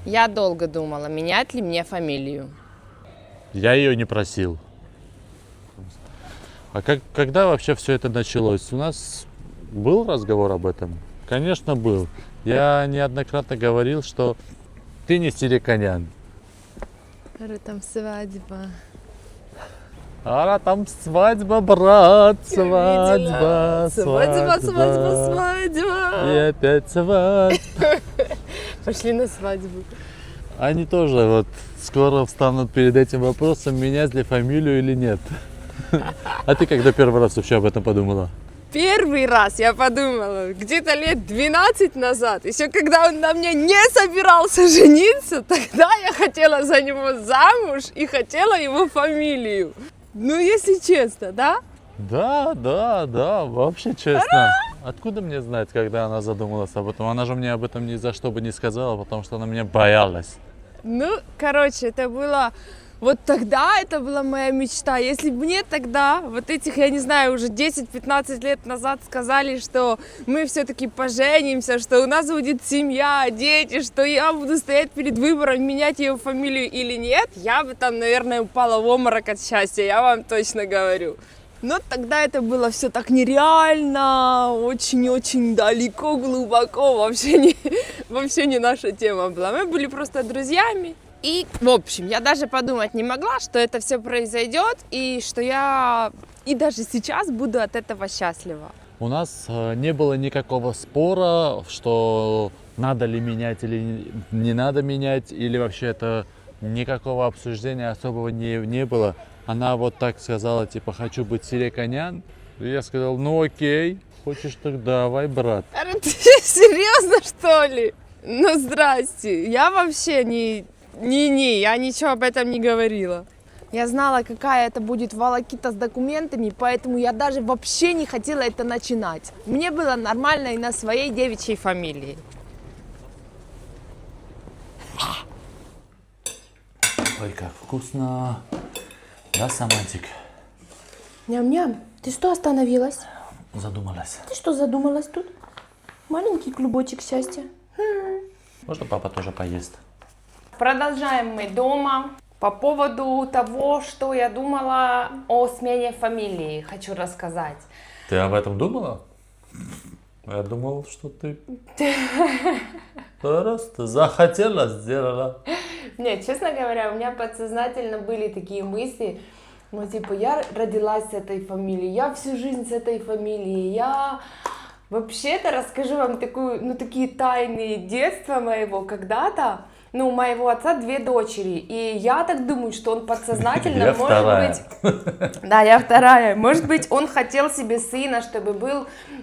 Я долго думала, менять ли мне фамилию. Я ее не просил. А когда вообще все это началось? У нас был разговор об этом? Конечно, был. Я неоднократно говорил, что ты не Сириконян. Там свадьба. А там свадьба, брат, свадьба, Свадьба. И опять свадьба. Пошли на свадьбу. Они тоже вот скоро встанут перед этим вопросом, менять ли фамилию или нет. А ты когда первый раз вообще об этом подумала? Первый раз я подумала, где-то лет 12 назад, еще когда он на мне не собирался жениться, тогда я хотела за него замуж и хотела его фамилию. Ну, если честно, да? Да, вообще честно. Откуда мне знать, когда она задумалась об этом? Она же мне об этом ни за что бы не сказала, потому что она меня боялась. Ну, короче, это было... Вот тогда это была моя мечта. Если бы мне тогда, вот этих, я не знаю, уже 10-15 лет назад сказали, что мы все-таки поженимся, что у нас будет семья, дети, что я буду стоять перед выбором, менять ее фамилию или нет, я бы там, наверное, упала в обморок от счастья, я вам точно говорю. Но тогда это было все так нереально, очень-очень далеко, глубоко, вообще не наша тема была. Мы были просто друзьями. И, в общем, я даже подумать не могла, что это все произойдет, и что я и даже сейчас буду от этого счастлива. У нас не было никакого спора, что надо ли менять или не надо менять, или вообще это никакого обсуждения особого не было. Она вот так сказала, типа, хочу быть Сириконян. И я сказал, ну окей, хочешь, так давай, брат. Ты серьезно, что ли? Ну, здрасте, я вообще я ничего об этом не говорила. Я знала, какая это будет волокита с документами, поэтому я даже вообще не хотела это начинать. Мне было нормально и на своей девичьей фамилии. Ой, как вкусно. Да, Самантик? Ням-ням, ты что остановилась? Задумалась. Ты что задумалась тут? Маленький клубочек счастья. Можно папа тоже поест? Продолжаем мы дома. По поводу того, что я думала о смене фамилии, хочу рассказать. Ты об этом думала? Я думал, что ты просто захотела, сделала. Нет, честно говоря, у меня подсознательно были такие мысли, ну, типа, я родилась с этой фамилией, я всю жизнь с этой фамилией, я... Вообще-то расскажу вам такие тайны детства моего когда-то. Ну, у моего отца 2 дочери, и я так думаю, что он подсознательно, Я может вторая. быть... Да, я вторая. Может быть, он хотел себе сына, чтобы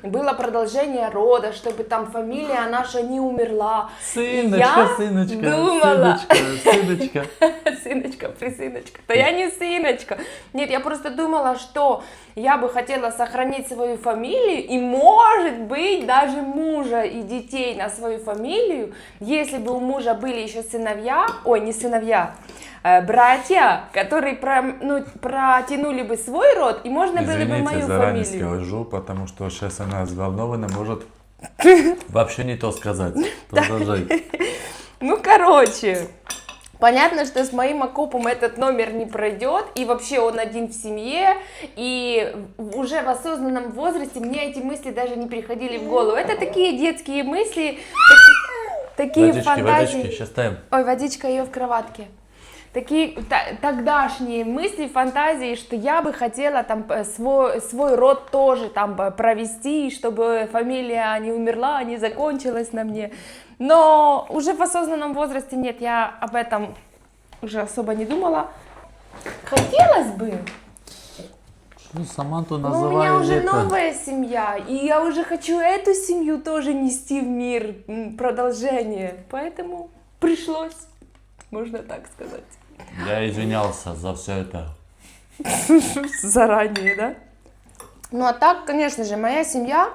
было продолжение рода, чтобы там фамилия наша не умерла. Сыночка. Думала... Сыночка. Сыночка. Да я не сыночка. Нет, я просто думала, что я бы хотела сохранить свою фамилию и, может быть, даже мужа и детей на свою фамилию, если бы у мужа были еще сыновья, братья, которые протянули бы свой род, и можно было бы мою заранее фамилию. скажу, потому что сейчас она взволнована, может вообще не то сказать. Продолжай. Ну, короче, понятно, что с моим окопом этот номер не пройдет, и вообще он один в семье, и уже в осознанном возрасте мне эти мысли даже не приходили в голову. Это такие детские мысли, такие фантазии. Водички, сейчас ставим. Ой, водичка ее в кроватке. Такие тогдашние мысли, фантазии, что я бы хотела там свой род тоже там провести, чтобы фамилия не умерла, не закончилась на мне. Но уже в осознанном возрасте нет, я об этом уже особо не думала. Хотелось бы. Ну, Саманту Но называют у меня уже это. новая семья, и я уже хочу эту семью тоже нести в мир, продолжение. Поэтому пришлось, можно так сказать. Я извинялся за все это. Заранее, да? Ну а так, конечно же, моя семья,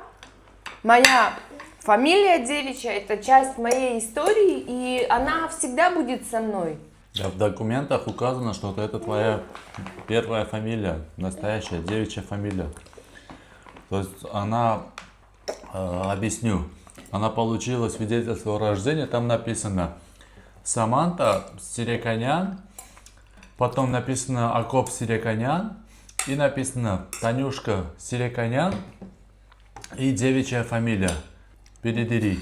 моя фамилия девичья, это часть моей истории, и она всегда будет со мной. Да, в документах указано, что это твоя первая фамилия, настоящая девичья фамилия. То есть она, объясню, она получила свидетельство о рождении, там написано Саманта Сиреканян, потом написано Акоп Сиреканян, и написано Танюшка Сиреканян и девичья фамилия Передери.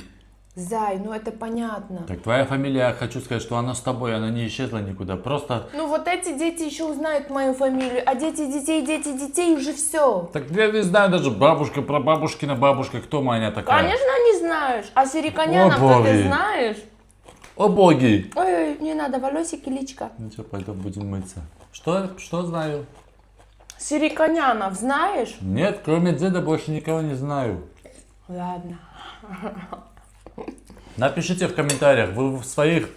Зай, ну это понятно. Так твоя фамилия, я хочу сказать, что она с тобой, она не исчезла никуда, просто... Ну вот эти дети еще узнают мою фамилию, а дети детей уже все. Так я не знаю даже бабушка, прабабушкина бабушка, кто моя такая. Конечно, не знаешь. А Сиреканяна, О, кто ты боги. знаешь? О боги! Ой, не надо, волосики, личка. Ну что, пойдем будем мыться. Что знаю? Сиреканянов знаешь? Нет, кроме деда больше никого не знаю. Ладно. Напишите в комментариях, вы своих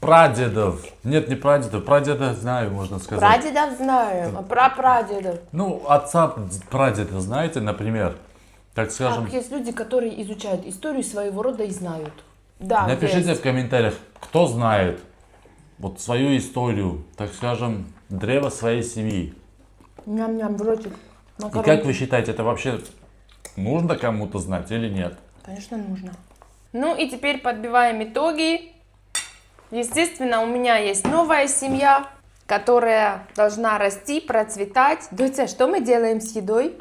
прадедов, нет, не прадедов, прадеда знаю, можно сказать. Прадедов знаем, а про прадедов. Ну, отца прадеда знаете, например, так скажем. Так, есть люди, которые изучают историю своего рода и знают. Да, Напишите есть. в комментариях, кто знает вот свою историю, так скажем, древо своей семьи. Ням-ням, в ротик. И Макаронки. как вы считаете, это вообще нужно кому-то знать или нет? Конечно, нужно. Ну и теперь подбиваем итоги. Естественно, у меня есть новая семья, которая должна расти, процветать. Дуся, что мы делаем с едой?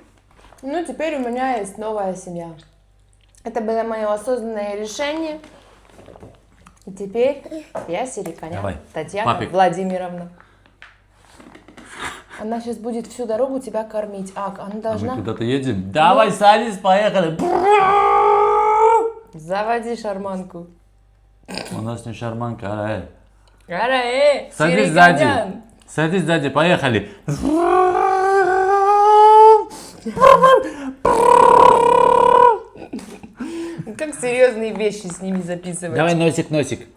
Ну, теперь у меня есть новая семья. Это было мое осознанное решение. И теперь я Сиреканян Давай, Татьяна папик. Владимировна. Она сейчас будет всю дорогу тебя кормить. Она А мы должна... куда-то едем? Давай, садись, поехали. Заводи шарманку. У нас не шарманка, а Сиреканян. Садись сзади. Садись сзади, поехали. Как серьезные вещи с ними записывать. Давай носик. Носик.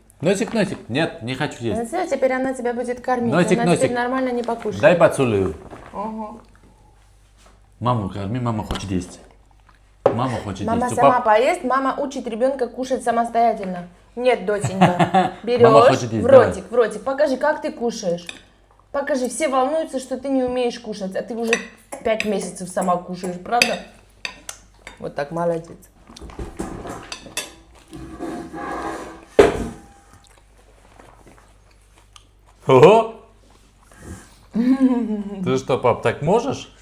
Нет, не хочу Ну есть. всё, теперь она тебя будет кормить. Носик, Она теперь носик. нормально не покушает. Дай поцелую. Ого. Маму корми, мама хочет есть. Мама хочет Мама есть. У сама пап- поест, мама учит ребенка кушать самостоятельно. Нет, доченька. Мама Берешь хочет есть, в ротик. Покажи, как ты кушаешь. Покажи, все волнуются, что ты не умеешь кушать, а ты уже 5 месяцев сама кушаешь, правда? Вот так, молодец. Ого! Ты что, пап, так можешь?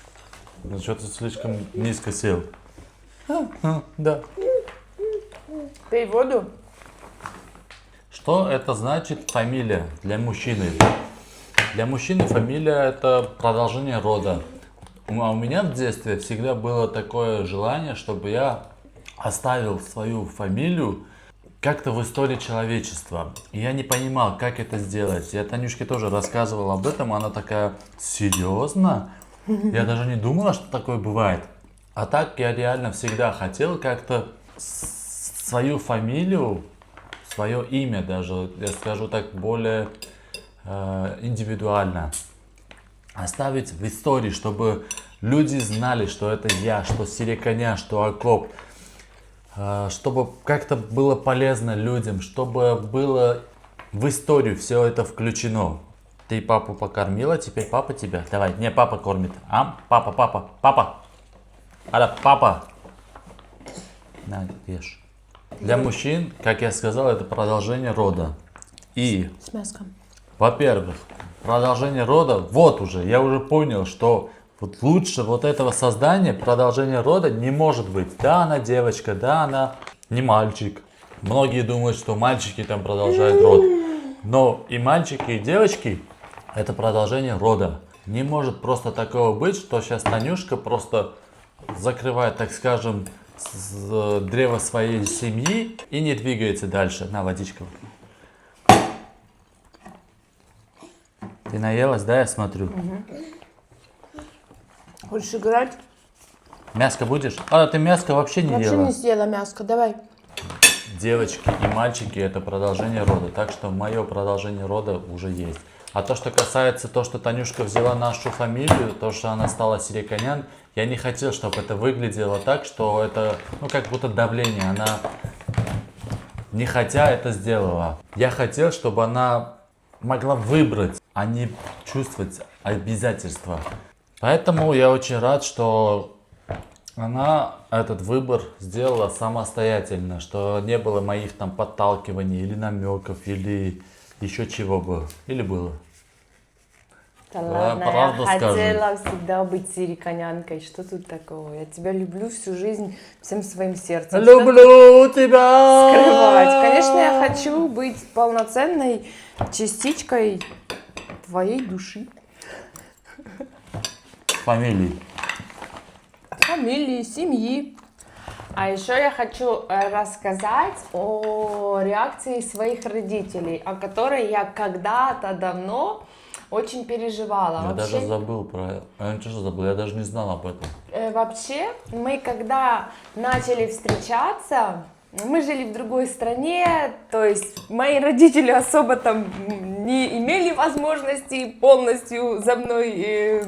Ну что ты слишком низко сел. Да. Пей воду. Что это значит фамилия для мужчины? Для мужчины фамилия это продолжение рода. А у меня в детстве всегда было такое желание, чтобы я оставил свою фамилию как-то в истории человечества. И я не понимал, как это сделать. Я Танюшке тоже рассказывал об этом, она такая: серьезно? Я даже не думала, что такое бывает. А так я реально всегда хотел как-то свою фамилию, свое имя даже, я скажу так, более индивидуально оставить в истории, чтобы люди знали, что это я, что Сиреканян, что Акоп, чтобы как-то было полезно людям, чтобы было в историю все это включено. Ты папу покормила, теперь папа тебя. Давай, не папа кормит. Папа. Ада, папа. На, ешь. Для мужчин, как я сказал, это продолжение рода. И, С мяском. во-первых, продолжение рода, вот уже, я уже понял, что вот лучше вот этого создания, продолжение рода не может быть. Да, она девочка, да, она не мальчик. Многие думают, что мальчики там продолжают род. Но и мальчики, и девочки это продолжение рода. Не может просто такого быть, что сейчас Танюшка просто закрывает, так скажем, древо своей семьи и не двигается дальше. На, водичка. Ты наелась, да, я смотрю? Хочешь играть? Мяско будешь? А, ты мяско вообще не Вообще ела. не съела мяско, давай. Девочки и мальчики это продолжение рода. Так что мое продолжение рода уже есть. А то, что касается того, что Танюшка взяла нашу фамилию, то, что она стала Сиреканян, я не хотел, чтобы это выглядело так, что это, ну, как будто давление. Она не хотя это сделала. Я хотел, чтобы она могла выбрать, а не чувствовать обязательства. Поэтому я очень рад, что Она этот выбор сделала самостоятельно, что не было моих там подталкиваний или намеков, или еще чего бы. Или было. Да Да, ладно, правду я скажу. хотела всегда быть сириконянкой. Что тут такого? Я тебя люблю всю жизнь всем своим сердцем. Что Люблю тебя! скрывать? Конечно, я хочу быть полноценной частичкой твоей души. Фамилии. Фамилии, семьи. А еще я хочу рассказать о реакции своих родителей, о которой я когда-то давно очень переживала. Я Вообще, даже забыл про это. Я ничего что забыл, я даже не знал об этом. вообще, мы когда начали встречаться, мы жили в другой стране, то есть мои родители особо там не имели возможности полностью за мной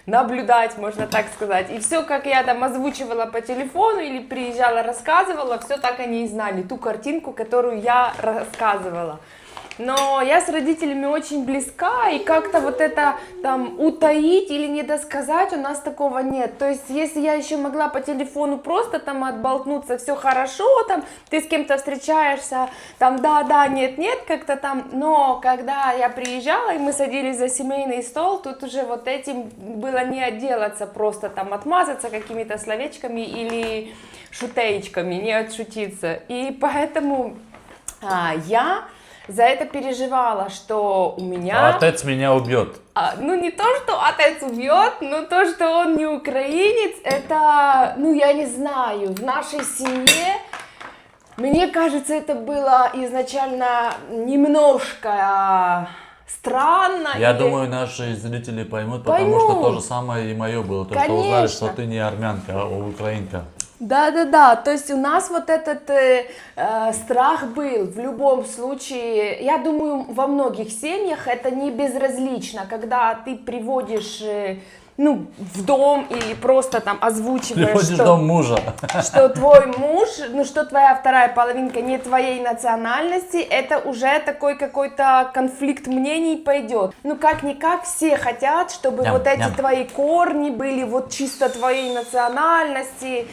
наблюдать, можно так сказать. И все, как я там озвучивала по телефону или приезжала, рассказывала, все так они и знали, ту картинку, которую я рассказывала. Но я с родителями очень близка, и как-то вот это там утаить или недосказать у нас такого нет. То есть, если я еще могла по телефону просто там отболтнуться, все хорошо, там, ты с кем-то встречаешься, там, да, нет, как-то там, но когда я приезжала, и мы садились за семейный стол, тут уже вот этим было не отделаться, просто там отмазаться какими-то словечками или шутеечками, не отшутиться. И поэтому я за это переживала, что у меня... Отец меня убьет. Ну, не то, что отец убьет, но то, что он не украинец, это, ну, я не знаю, в нашей семье, мне кажется, это было изначально немножко странно. Я или- думаю, наши зрители поймут, потому что то же самое и мое было. То, что узнали, Конечно. что ты не армянка, а украинка. Да, то есть у нас вот этот страх был в любом случае, я думаю, во многих семьях это не безразлично, когда ты приводишь, ну, в дом или просто там озвучиваешь, Приходишь в что, дом мужа. что твой муж, ну, что твоя вторая половинка не твоей национальности, это уже такой какой-то конфликт мнений пойдет. Ну, как-никак все хотят, чтобы Ням, вот эти ням. твои корни были вот чисто твоей национальности.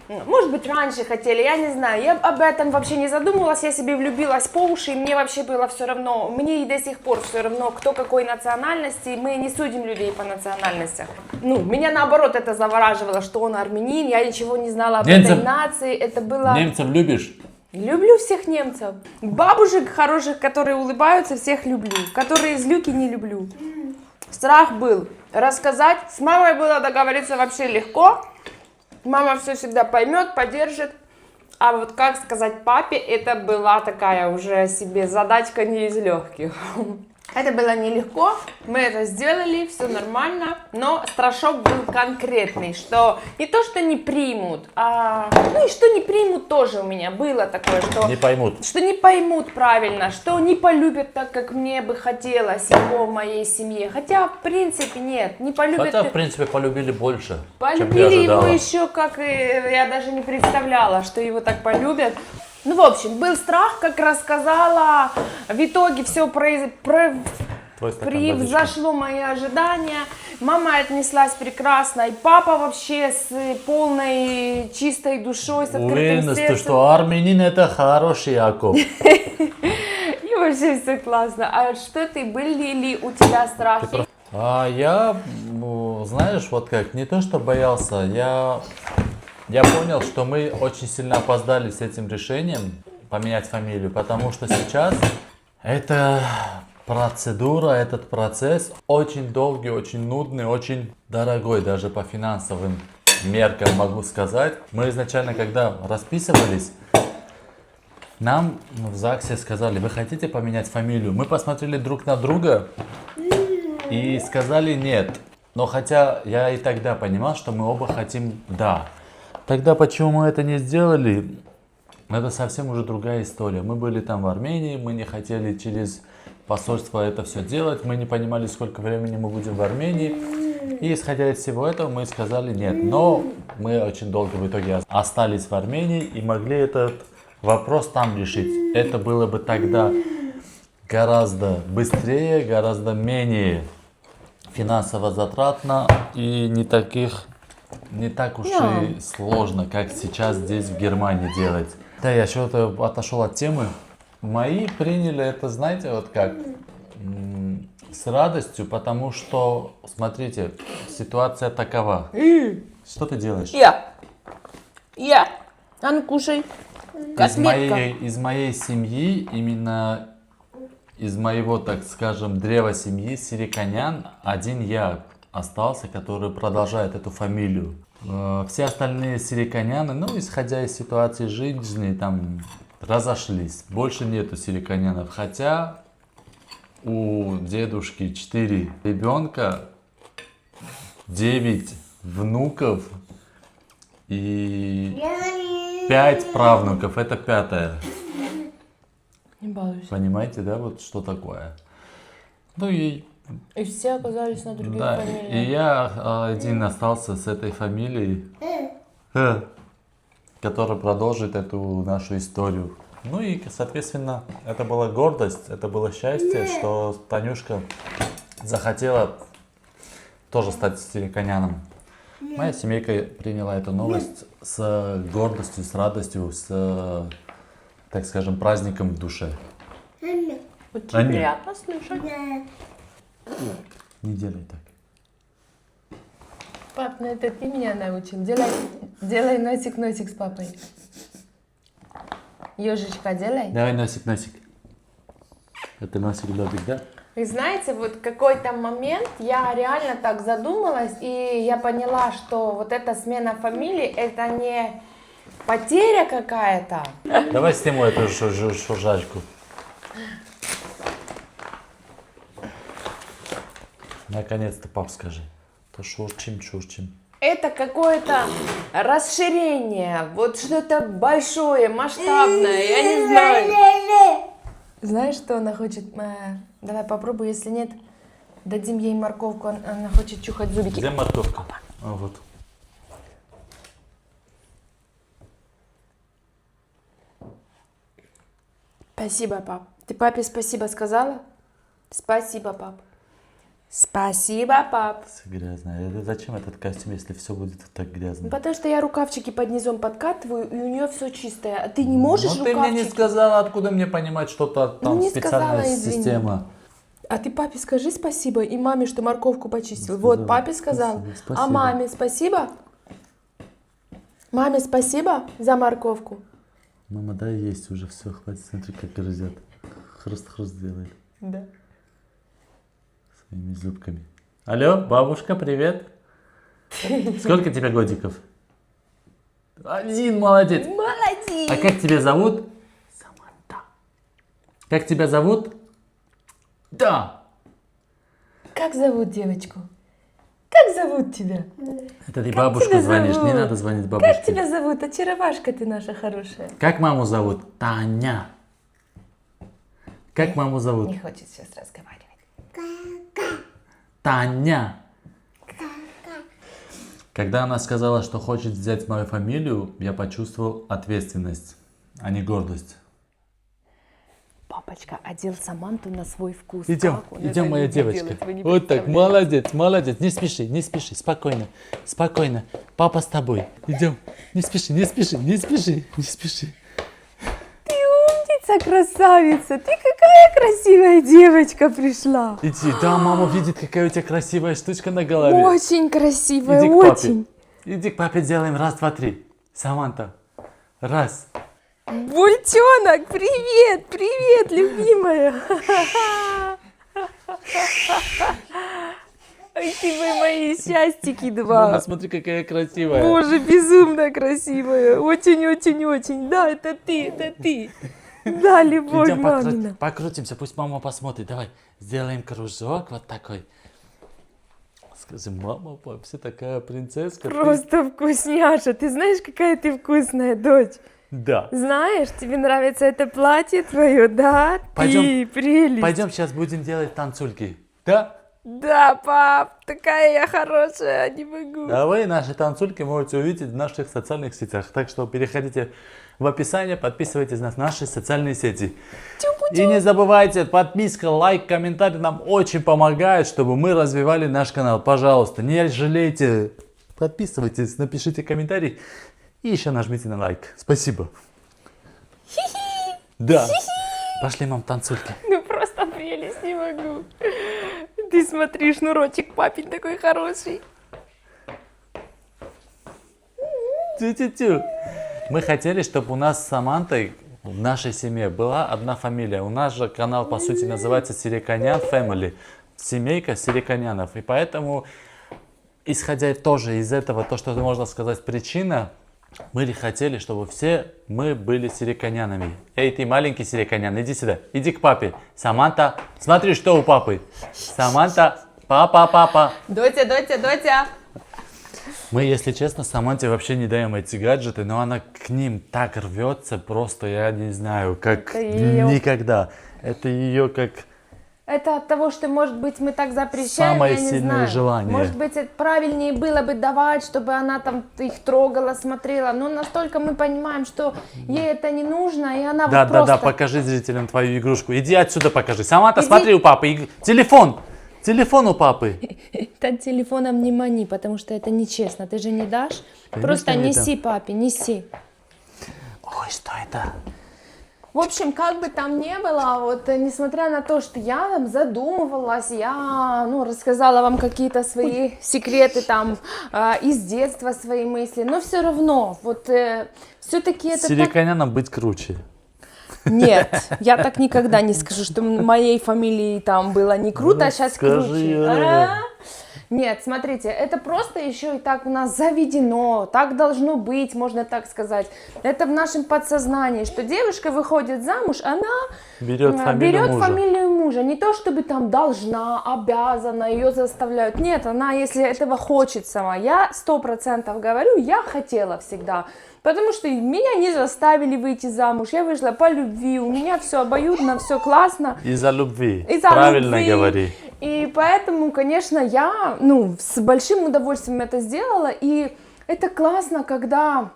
Может быть, раньше хотели, я не знаю, я об этом вообще не задумывалась, я себе влюбилась по уши, и мне вообще было все равно, мне и до сих пор все равно, кто какой национальности, мы не судим людей по национальностям. Ну, меня наоборот это завораживало, что он армянин, я ничего не знала об Немцев. этой нации, это было... Немцев любишь? Люблю всех немцев, бабушек хороших, которые улыбаются, всех люблю, которые злюки не люблю. Страх был рассказать, с мамой было договориться вообще легко. Мама все всегда поймет, поддержит. А вот как сказать папе, это была такая уже себе задачка не из легких. Это было нелегко, мы это сделали, все нормально, но страшок был конкретный, что не то, что не примут, ну и что не примут тоже у меня было такое, что... Не поймут. Что не поймут правильно, что не полюбят так, как мне бы хотелось его в моей семье. Хотя, в принципе, нет, не полюбят. Хотя, в принципе, полюбили больше, чем ты Полюбили его ожидала. еще, как и я даже не представляла, что его так полюбят. Ну, в общем, был страх, как рассказала. В итоге все Твой стакан водички. превзошло мои ожидания. Мама отнеслась прекрасно, и папа вообще с полной чистой душой, с открытым Уверенность, сердцем. что армянин это хороший Яков. И вообще все классно. А что ты, были ли у тебя страхи? Я, знаешь, вот как, не то что боялся, я понял, что мы очень сильно опоздали с этим решением поменять фамилию, потому что сейчас эта процедура, этот процесс очень долгий, очень нудный, очень дорогой даже по финансовым меркам, могу сказать. Мы изначально, когда расписывались, нам в ЗАГСе сказали: вы хотите поменять фамилию? Мы посмотрели друг на друга и сказали нет. Но хотя я и тогда понимал, что мы оба хотим да. Тогда почему мы это не сделали? Это совсем уже другая история. Мы были там в Армении, мы не хотели через посольство это все делать, мы не понимали, сколько времени мы будем в Армении. И исходя из всего этого, мы сказали нет. Но мы очень долго в итоге остались в Армении и могли этот вопрос там решить. Это было бы тогда гораздо быстрее, гораздо менее финансово затратно и не таких не так уж Да. и сложно, как сейчас здесь в Германии делать. Да, я что-то отошел от темы. Мои приняли это, знаете, вот как с радостью, потому что, смотрите, ситуация такова. Что ты делаешь? Я. А ну кушай. Котлетка. Из моей семьи, именно из моего, так скажем, древа семьи Сириканян, один я остался, который продолжает эту фамилию. Все остальные Сириканяны, ну, исходя из ситуации жизни, там разошлись. Больше нету Сириканянов. Хотя у дедушки 4 ребенка, 9 внуков и 5 правнуков. Это 5-е. Не балуйся. Понимаете, да, вот что такое? Ну и И все оказались на других да, и фамилиях. я один остался с этой фамилией, которая продолжит эту нашу историю. Ну и, соответственно, это была гордость, это было счастье, что Танюшка захотела тоже стать сириканяном. Моя семейка приняла эту новость с гордостью, с радостью, с, так скажем, праздником в душе. Очень Аня. приятно слышать. Не делай так. Пап, ну это ты меня научил. Делай носик-носик с папой. Ежечка, делай. Давай носик-носик. Это носик-добик, да? Вы знаете, вот какой-то момент я реально так задумалась, и я поняла, что вот эта смена фамилии, это не потеря какая-то. Давай сниму эту шуржачку. Наконец-то, пап, скажи. То шурчим. Это какое-то расширение, вот что-то большое, масштабное, я не знаю. Знаешь, что она хочет? Давай попробуй, если нет, дадим ей морковку, она хочет чухать зубики. Где морковка? А, вот. Спасибо, пап. Ты папе спасибо сказала? Спасибо, пап. Спасибо, пап. Все грязное. Зачем этот костюм, если все будет так грязно? Потому что я рукавчики под низом подкатываю, и у нее все чистое. А ты не можешь Ну ты рукавчики? мне не сказала, откуда мне понимать, что-то там не специальная сказала, извини. система. А ты папе скажи спасибо и маме, что морковку почистил. Сказала. Вот, папе сказал. Спасибо. А маме спасибо? Маме спасибо за морковку. Мама, дай есть уже, все, хватит, смотри, как грызет. Хруст-хруст делает Да. своими зубками. Алло, бабушка, привет. Сколько тебе годиков? 1, молодец. Молодец. А как тебя зовут? Саманта. Как тебя зовут? Да. Как зовут девочку? Как зовут тебя? Это ты Как бабушку тебя звонишь, зовут? не надо звонить бабушке. Как тебя зовут? Очаровашка ты наша хорошая. Как маму зовут? Таня. Как маму зовут? Не хочет сейчас разговаривать. Таня. Когда она сказала, что хочет взять мою фамилию, я почувствовал ответственность, а не гордость. Папочка одел Саманту на свой вкус. Идем, Как он идем, это моя любит девочка. делать, вы не Вот так, представляете. молодец, не спеши, спокойно. Папа с тобой. Идем, не спеши. Ты умница, красавица. Ты какая красивая девочка пришла. Иди, да, мама видит, какая у тебя красивая штучка на голове. Очень красивая, Иди к очень. папе. Иди к папе, делаем раз, два, три. Саманта, раз. Бультенок, привет, любимая. Ой, ты мои счастьики Мама, два. смотри, какая красивая. Боже, безумно красивая. Очень. Да, это ты. Да, любовь Идем мамина. покрутимся, пусть мама посмотрит. Давай, сделаем кружок вот такой. Скажи, мама, вообще такая принцесска. ты». Просто вкусняша. Ты знаешь, какая ты вкусная дочь? Да. Знаешь, тебе нравится это платье твое, да? Пойдем- Ты прелесть. Пойдем сейчас будем делать танцульки. Да? Да, пап, такая я хорошая, не могу. А вы наши танцульки можете увидеть в наших социальных сетях. Так что переходите в описание, подписывайтесь на наши социальные сети. И не забывайте, подписка, лайк, комментарий нам очень помогает, чтобы мы развивали наш канал. Пожалуйста, не жалейте Подписывайтесь, напишите комментарий и еще нажмите на лайк. Спасибо. Да. Пошли, мам, танцульки. Ну просто прелесть, не могу. Ты смотри, шнурочек папин такой хороший. Тю-тю-тю. Мы хотели, чтобы у нас с Самантой в нашей семье была одна фамилия. У нас же канал, по сути, называется Сириканян Family. Семейка Сириканянов. И поэтому, исходя тоже из этого, то, что можно сказать причина, мы хотели, чтобы все мы были сириканянами. Эй, ты маленький сириканян, иди сюда, иди к папе. Саманта, смотри, что у папы. Саманта, папа. Дотя. Мы, если честно, Саманте вообще не даем эти гаджеты, но она к ним так рвется, просто я не знаю, как Это её- никогда. Это ее как... Это от того, что, может быть, мы так запрещаем, Самое я не сильное знаю. желание. Может быть, это правильнее было бы давать, чтобы она там их трогала, смотрела. Но настолько мы понимаем, что ей это не нужно, и она Да, вот просто... покажи зрителям твою игрушку. Иди отсюда покажи. Саманта, Иди. смотри у папы. Телефон. Телефон у папы. Ты телефоном не мани, потому что это нечестно. Ты же не дашь. Конечно, Просто не неси папе, неси. Ой, что это? В общем, как бы там ни было, вот несмотря на то, что я там задумывалась, я рассказала вам какие-то свои секреты там из детства, свои мысли, но все равно, вот все-таки это так... Сириканянам быть круче. Нет, я так никогда не скажу, что моей фамилии там было не круто, а сейчас скажи, круче. Нет, смотрите, это просто еще и так у нас заведено, так должно быть, можно так сказать. Это в нашем подсознании, что девушка выходит замуж, она Берет фамилию мужа. фамилию мужа. Не то, чтобы там должна, обязана, ее заставляют. Нет, она, если этого хочет сама. Я 100% говорю, я хотела всегда. Потому что меня не заставили выйти замуж, я вышла по любви, у меня все обоюдно, все классно. Из-за любви. Из-за Правильно любви. говори. И поэтому, конечно, я, с большим удовольствием это сделала, и это классно, когда,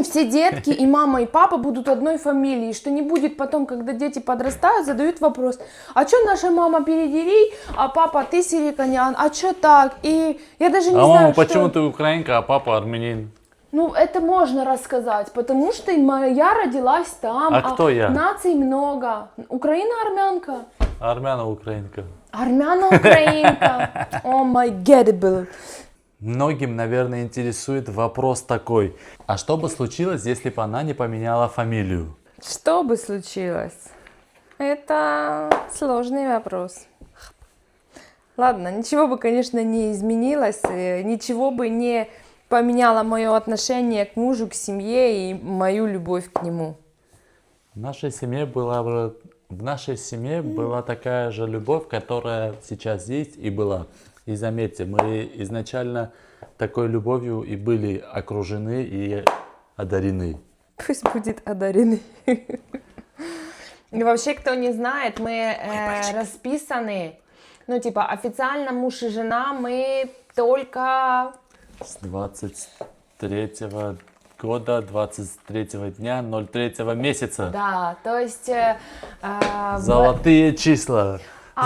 все детки и мама, и папа будут одной фамилии, что не будет потом, когда дети подрастают, задают вопрос, а что наша мама передери, а папа ты сириканян, а что так? И я даже не А знаю, мама, что... почему ты украинка, а папа армянин? Это можно рассказать, потому что я родилась там, А кто я? наций много. Украина армянка. Армяна украинка. Армяна украинка. О май гедибл. Многим, наверное, интересует вопрос такой. А что бы случилось, если бы она не поменяла фамилию? Что бы случилось? Это сложный вопрос. Ладно, ничего бы, конечно, не изменилось, ничего бы не поменяло мое отношение к мужу, к семье и мою любовь к нему. В нашей семье была такая же любовь, которая сейчас есть и была. И заметьте, мы изначально такой любовью и были окружены и одарены. Пусть будет одаренный. И вообще, кто не знает, мы расписаны, официально муж и жена, мы только... С 23-го года, 23-го дня, 03-го месяца. Да, то есть... Золотые числа.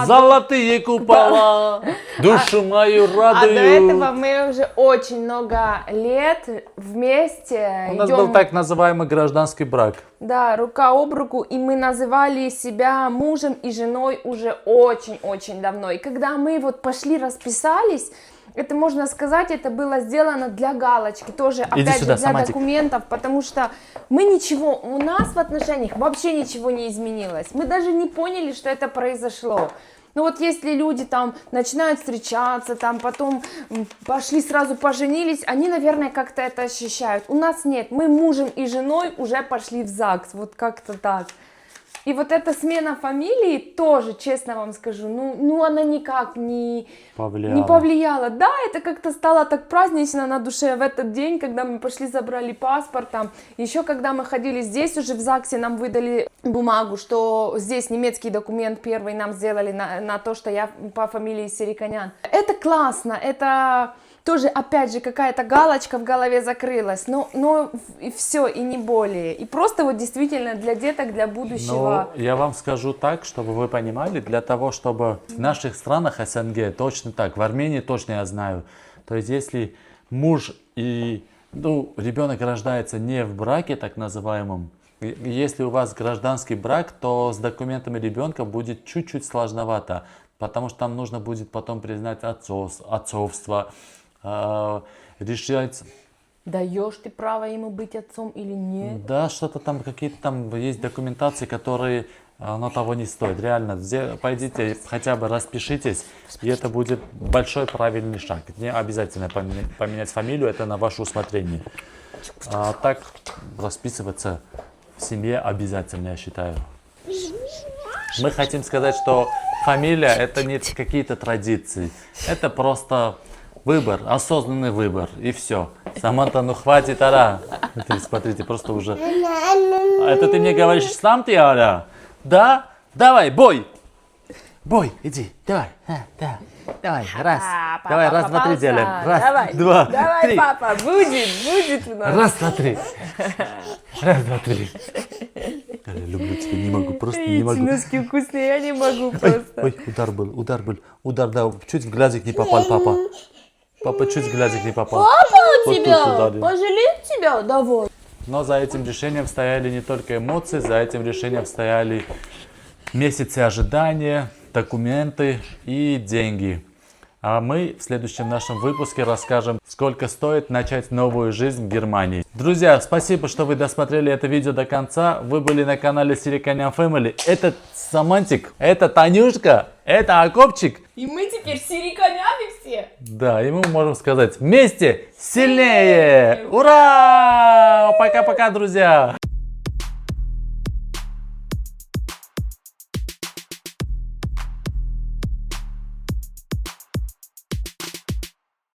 Золотые купола, душу мою радуют. А до этого мы уже очень много лет вместе У нас идем, был так называемый гражданский брак. да, рука об руку, и мы называли себя мужем и женой уже очень-очень давно. И когда мы пошли расписались, это, можно сказать, это было сделано для галочки, тоже, опять сюда, же, для Саматик. документов, потому что у нас в отношениях вообще ничего не изменилось. Мы даже не поняли, что это произошло. Если люди там начинают встречаться, там потом пошли сразу поженились, они, наверное, как-то это ощущают. У нас нет, мы мужем и женой уже пошли в ЗАГС, вот как-то так. И эта смена фамилии тоже, честно вам скажу, она никак не повлияла. Да, это как-то стало так празднично на душе в этот день, когда мы пошли, забрали паспорт. Еще когда мы ходили здесь уже в ЗАГСе, нам выдали бумагу, что здесь немецкий документ первый нам сделали на то, что я по фамилии Сириканян. Это классно, это... Тоже, опять же, какая-то галочка в голове закрылась, но и все, и не более. И просто действительно для деток, для будущего. Я вам скажу так, чтобы вы понимали, для того, чтобы в наших странах СНГ точно так, в Армении точно я знаю. То есть, если муж и ребенок рождается не в браке, так называемом. Если у вас гражданский брак, то с документами ребенка будет чуть-чуть сложновато, потому что там нужно будет потом признать отцовство, решать. Даешь ты право ему быть отцом или нет? Да, что-то там, какие-то там есть документации, которые оно того не стоит. Реально, пойдите, хотя бы распишитесь, и это будет большой правильный шаг. Не обязательно поменять фамилию, это на ваше усмотрение. А так расписываться в семье обязательно, я считаю. Мы хотим сказать, что фамилия это не какие-то традиции, это просто выбор, осознанный выбор, и все. Саманта, ну хватит, ара. Это, смотрите, просто уже. Это ты мне говоришь, сам ты, ара? Да? Давай, бой! Бой, иди, давай, давай, раз. Папа, Давай, раз, два, три попался. делаем. Раз, Давай, два, давай, три. папа, будет у нас. Раз, два, три. Раз, два, три. Я люблю тебя, не могу, просто не Эти могу. носки вкусные, я не могу Ой, просто. ой, удар, да, чуть в глазик не попал, папа. Папа чуть в глазик не попал. Папа Вот тут ударил. пожалеет тебя? Давай. Но за этим решением стояли не только эмоции, за этим решением стояли месяцы ожидания, документы и деньги. А мы в следующем нашем выпуске расскажем, сколько стоит начать новую жизнь в Германии. Друзья, спасибо, что вы досмотрели это видео до конца. Вы были на канале Сириканян Family. Это Самантик, это Танюшка, это Акопчик. И мы теперь сириканями все. Да, и мы можем сказать вместе сильнее! Ура! Пока-пока, друзья!